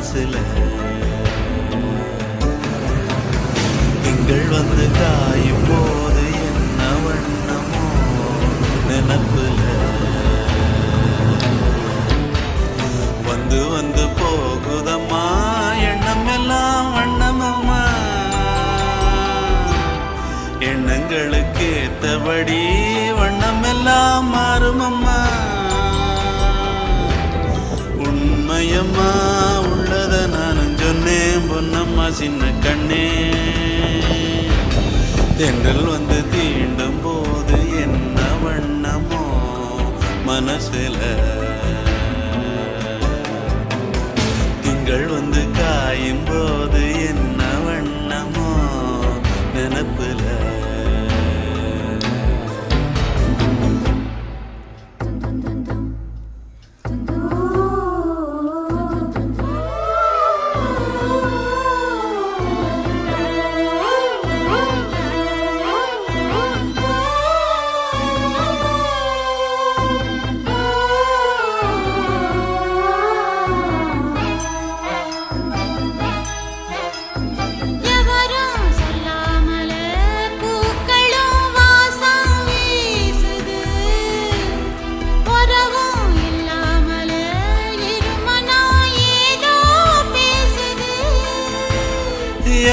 மனசுல. திங்கள் வந்து காயும் போது என்ன வண்ணமோ நினப்புல. வந்து வந்து போகுதம்மா எண்ணம் எல்லாம் வண்ணமம்மா. எண்ணங்களுக்கு ஏத்தபடி வண்ணம் எல்லாம் மாறுமம்மா. உண்மையம்மா உள்ளத நானும் சொன்னேன் பொன்னம்மா சின்ன கண்ணே. தென்றல் வந்து தீண்டும் போது என்ன வண்ணமோ மனசுல. திங்கள் வந்து காயும் போது என்ன வண்ணமோ நினப்புல.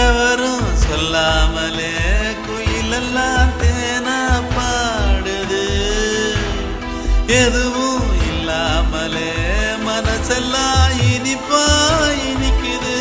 எவரும் சொல்லாமலே குயிலெல்லாம் தேனா பாடுது. எதுவும் இல்லாமலே மனசெல்லாம் இனிப்பா இனிக்குது.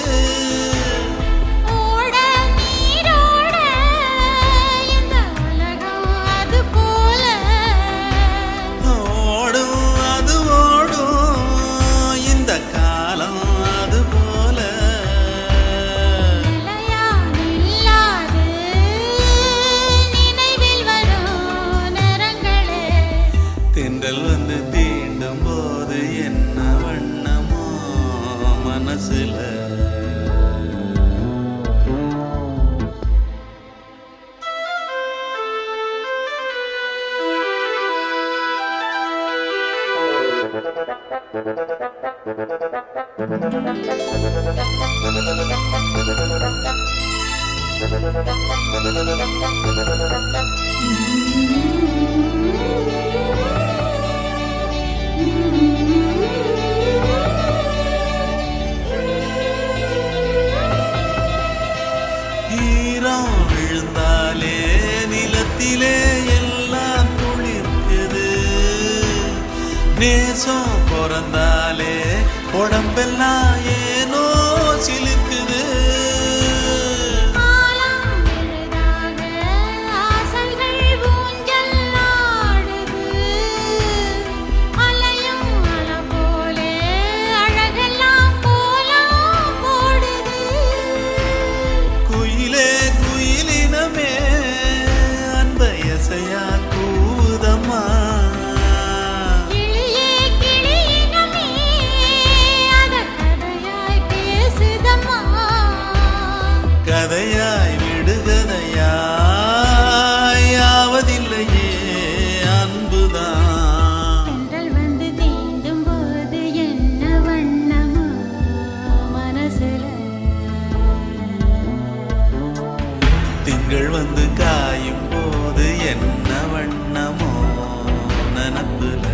தென்றல் வந்து தீண்டும் போது என்ன வண்ணமோ மனசுல. ஈரம் விழுந்தாலே நிலத்திலே எல்லாம் துளிர்க்குது. நேசம் பிறந்தாலே உடம்பெல்லாம் ஏனோ சிலுக்குது. கதையாய் விடுகதையாய் ஆவதில்லையே அன்புதான். தென்றல் வந்து தீண்டும் போது என்ன வண்ணமோ மனசுல. திங்கள் வந்து காயும் போது என்ன வண்ணமோ நினப்புல.